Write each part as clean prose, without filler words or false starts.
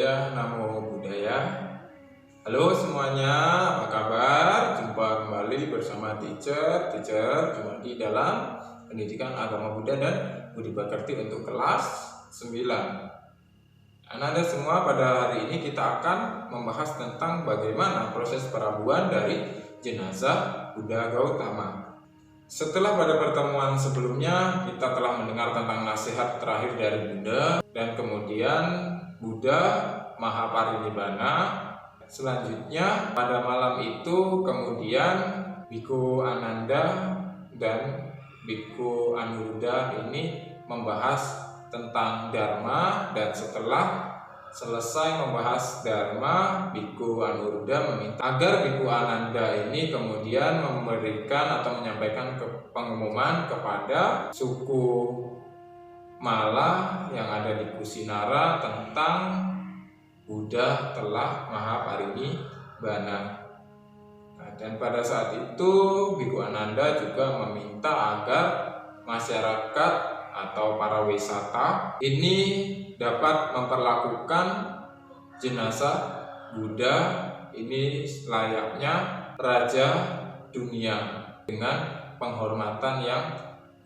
saya Namo Buddhaya. Halo semuanya, apa kabar? Jumpa kembali bersama teacher Juwandi dalam Pendidikan Agama Buddha dan Budi Pekerti untuk kelas 9. Anda semua, pada hari ini kita akan membahas tentang bagaimana proses perabuan dari jenazah Buddha Gautama. Setelah pada pertemuan sebelumnya kita telah mendengar tentang nasihat terakhir dari Buddha, dan kemudian Buddha Mahaparinibbana. Selanjutnya pada malam itu kemudian Bhikkhu Ananda dan Bhikkhu Anuruddha ini membahas tentang Dharma, dan setelah selesai membahas Dharma, Bhikkhu Anuruddha meminta agar Bhikkhu Ananda ini kemudian memberikan atau menyampaikan pengumuman kepada suku Mala yang ada di Kusinara tentang Buddha telah Mahaparinibbana. Dan pada saat itu Bhikkhu Ananda juga meminta agar masyarakat atau para wisata ini dapat memperlakukan jenazah Buddha ini layaknya raja dunia dengan penghormatan yang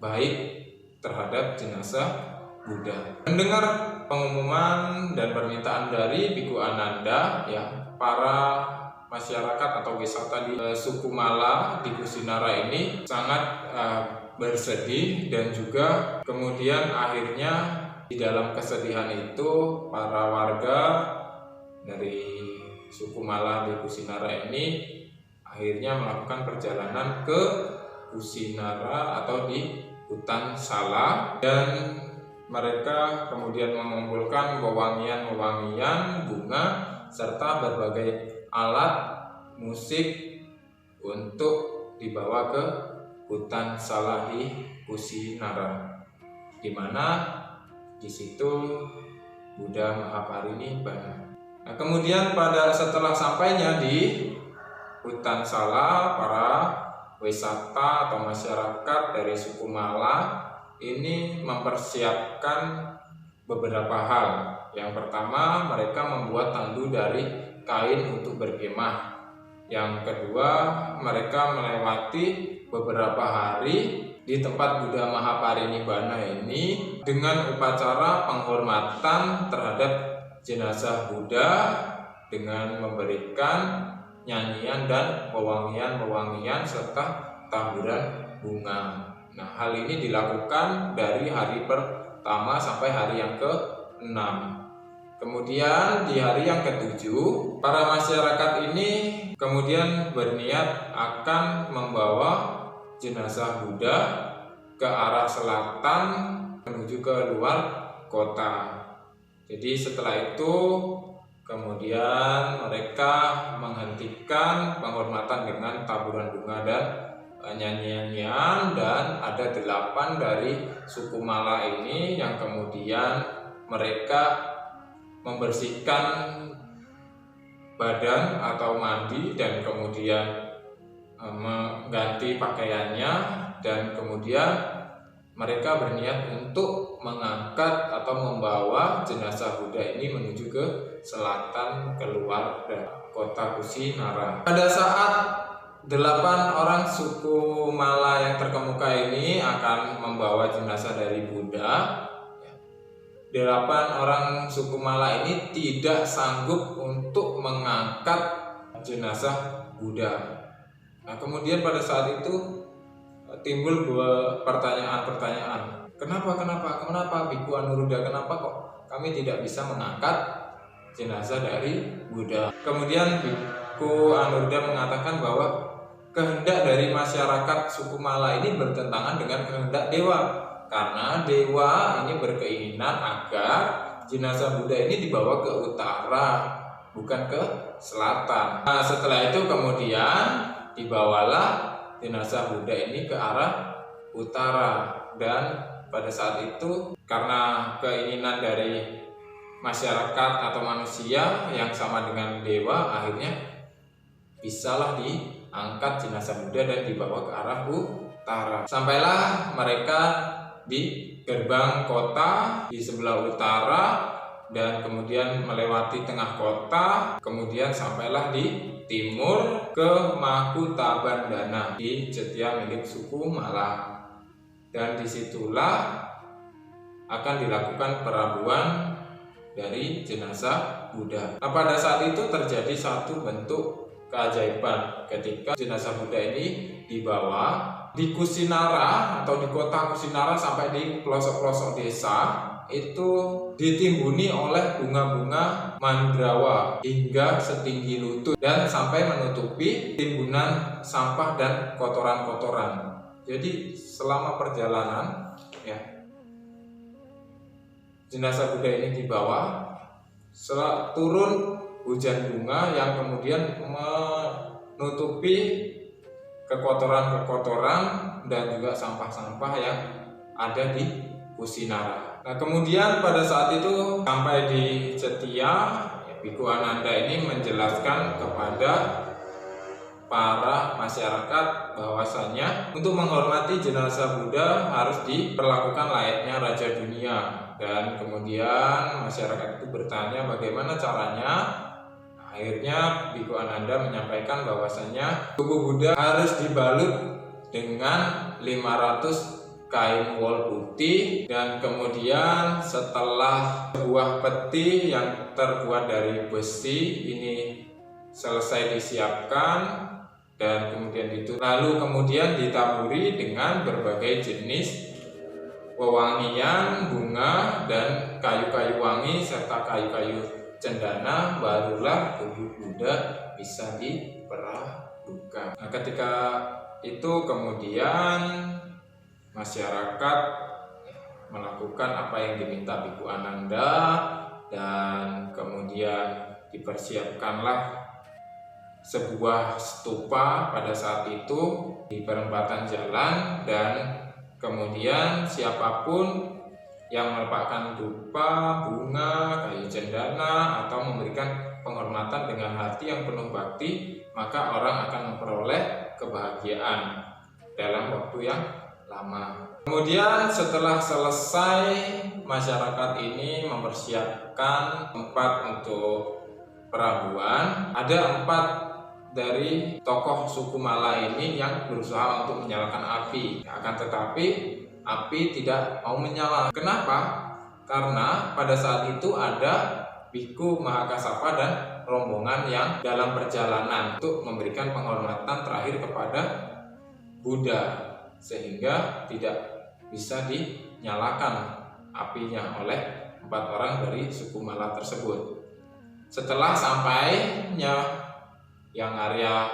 baik terhadap jenazah Buddha. Mendengar pengumuman dan permintaan dari Bhikkhu Ananda, para masyarakat atau wisata di suku Mala di Kusinara ini sangat bersedih, dan juga kemudian akhirnya di dalam kesedihan itu para warga dari suku Mala di Kusinara ini akhirnya melakukan perjalanan ke Kusinara atau di hutan Sala, dan mereka kemudian mengumpulkan wewangian-wewangian bunga serta berbagai alat musik untuk dibawa ke hutan Sala di Kusinara, di mana di situ Buddha Mahaparinibbana. Nah, kemudian setelah sampainya di hutan Sala, para wisata atau masyarakat dari suku Mala ini mempersiapkan beberapa hal. Yang pertama, mereka membuat tandu dari kain untuk berkemah. Yang kedua, mereka melewati beberapa hari di tempat Buddha Mahaparinibbana ini dengan upacara penghormatan terhadap jenazah Buddha dengan memberikan nyanyian dan wewangian-wewangian serta taburan bunga. Nah, hal ini dilakukan dari hari pertama sampai hari yang ke-6. Kemudian di hari yang ke-7, para masyarakat ini kemudian berniat akan membawa jenazah Buddha ke arah selatan menuju ke luar kota. Jadi setelah itu kemudian mereka menghentikan penghormatan dengan taburan bunga dan nyanyian, dan ada 8 dari suku Mala ini yang kemudian mereka membersihkan badan atau mandi, dan kemudian mengganti pakaiannya, dan kemudian mereka berniat untuk mengangkat atau membawa jenazah Buddha ini menuju ke selatan keluar dari kota Kusinara. Pada saat 8 orang suku Mala yang terkemuka ini akan membawa jenazah dari Buddha, 8 orang suku Mala ini tidak sanggup untuk mengangkat jenazah Buddha. Nah, kemudian pada saat itu timbul 2 pertanyaan. Kenapa Bhikkhu Anuruddha, kenapa kok kami tidak bisa mengangkat jenazah dari Buddha? Kemudian Bhikkhu Anuruddha mengatakan bahwa kehendak dari masyarakat suku Mala ini bertentangan dengan kehendak dewa, karena dewa ini berkeinginan agar jenazah Buddha ini dibawa ke utara, bukan ke selatan. Nah, setelah itu kemudian dibawalah jenazah Buddha ini ke arah utara, dan pada saat itu karena keinginan dari masyarakat atau manusia yang sama dengan dewa, akhirnya bisalah diangkat jenazah Buddha dan dibawa ke arah utara. Sampailah mereka di gerbang kota di sebelah utara, dan kemudian melewati tengah kota, kemudian sampailah di timur ke Makuthabandana di Jetya milik suku Mala. Dan disitulah akan dilakukan perabuan dari jenazah Buddha. Nah, pada saat itu terjadi satu bentuk keajaiban ketika jenazah Buddha ini dibawa di Kusinara atau di kota Kusinara sampai di pelosok-pelosok desa, itu ditimbuni oleh bunga-bunga mandrawa hingga setinggi lutut dan sampai menutupi timbunan sampah dan kotoran-kotoran. Jadi selama perjalanan ya, jenazah Buddha ini dibawa, turun hujan bunga yang kemudian menutupi kekotoran-kekotoran dan juga sampah-sampah yang ada di Kusinara. Nah, kemudian pada saat itu sampai di Jetya, Bhikkhu Ananda ini menjelaskan kepada para masyarakat bahwasanya untuk menghormati jenazah Buddha harus diperlakukan layaknya raja dunia. Dan kemudian masyarakat itu bertanya bagaimana caranya. Akhirnya Bhikkhu Ananda menyampaikan bahwasanya tubuh Buddha harus dibalut dengan 500 kain wol putih, dan kemudian setelah sebuah peti yang terbuat dari besi ini selesai disiapkan dan kemudian ditutup, lalu kemudian ditaburi dengan berbagai jenis wewangian, bunga, dan kayu-kayu wangi serta kayu-kayu cendana, barulah tubuh Buddha bisa diperadukan. Nah, ketika itu kemudian masyarakat melakukan apa yang diminta Bhikkhu Ananda, dan kemudian dipersiapkanlah sebuah stupa pada saat itu di perempatan jalan, dan kemudian siapapun yang melepaskan dupa, bunga, kayu cendana atau memberikan penghormatan dengan hati yang penuh bakti, maka orang akan memperoleh kebahagiaan dalam waktu yang lama. Kemudian setelah selesai, masyarakat ini mempersiapkan tempat untuk perabuan. Ada 4 dari tokoh suku Mala ini yang berusaha untuk menyalakan api. Akan tetapi api tidak mau menyala. Kenapa? Karena pada saat itu ada Bhikkhu Mahakassapa dan rombongan yang dalam perjalanan untuk memberikan penghormatan terakhir kepada Buddha, sehingga tidak bisa dinyalakan apinya oleh 4 orang dari suku Mala tersebut. Setelah sampainya yang area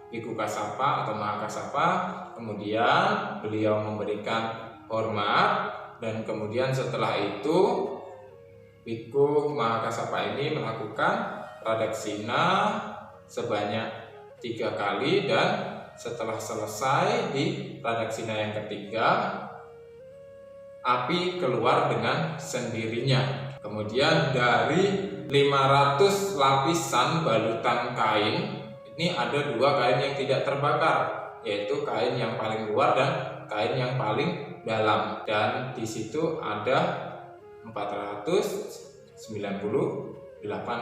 Bhikkhu Kassapa atau Mahakassapa, kemudian beliau memberikan hormat, dan kemudian setelah itu Bhikkhu Mahakassapa ini melakukan pradaksina sebanyak 3 kali, dan setelah selesai di pradaksina yang ketiga, api keluar dengan sendirinya. Kemudian dari 500 lapisan balutan kain, ini ada 2 kain yang tidak terbakar, yaitu kain yang paling luar dan kain yang paling dalam. Dan di situ ada 498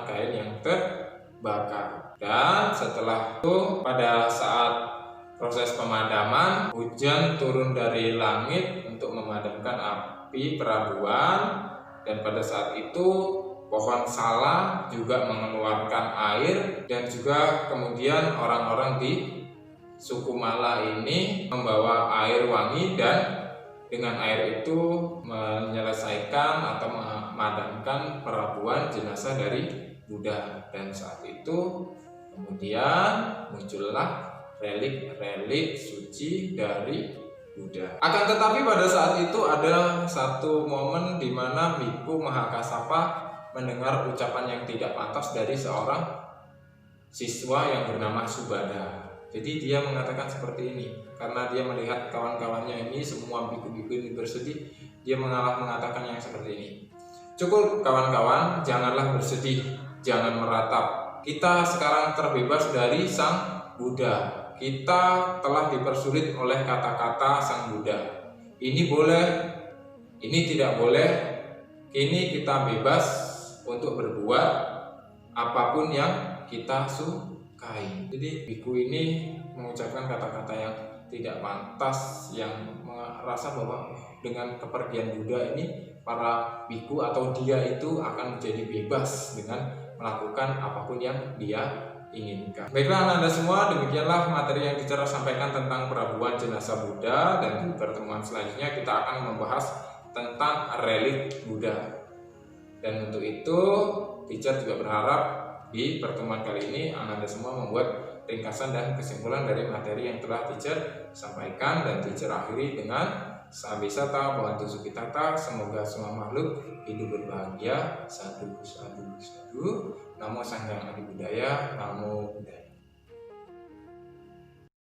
kain yang terbakar. Dan setelah itu pada saat proses pemadaman, hujan turun dari langit untuk memadamkan api perabuan, dan pada saat itu pohon salah juga mengeluarkan air, dan juga kemudian orang-orang di suku Mala ini membawa air wangi, dan dengan air itu menyelesaikan atau memadamkan perabuan jenazah dari Buddha. Dan saat itu kemudian muncullah relik-relik suci dari Buddha. Akan tetapi pada saat itu ada satu momen di mana Bhikkhu Mahakassapa mendengar ucapan yang tidak pantas dari seorang siswa yang bernama Subhada. Jadi dia mengatakan seperti ini, karena dia melihat kawan-kawannya ini semua bhikkhu-bhikkhu ini bersedih, dia mengatakan yang seperti ini. Cukup kawan-kawan, janganlah bersedih, jangan meratap. Kita sekarang terbebas dari Sang Buddha. Kita telah dipersulit oleh kata-kata Sang Buddha. Ini boleh, ini tidak boleh. Kini kita bebas untuk berbuat apapun yang kita sukai. Jadi biku ini mengucapkan kata-kata yang tidak pantas, yang merasa bahwa dengan kepergian Buddha ini para biku atau dia itu akan menjadi bebas dengan melakukan apapun yang dia inginkan. Baiklah Anda semua, demikianlah materi yang Teacher sampaikan tentang perabuan jenazah Buddha, dan di pertemuan selanjutnya kita akan membahas tentang relik Buddha. Dan untuk itu Teacher juga berharap di pertemuan kali ini Anda semua membuat ringkasan dan kesimpulan dari materi yang telah Teacher sampaikan, dan Teacher akhiri dengan Sabisata Bhavantu Sukhitata, semoga semua makhluk hidup berbahagia. Sadu, sadu, sadu. Namo Sang Hyang Adi Budaya, Namo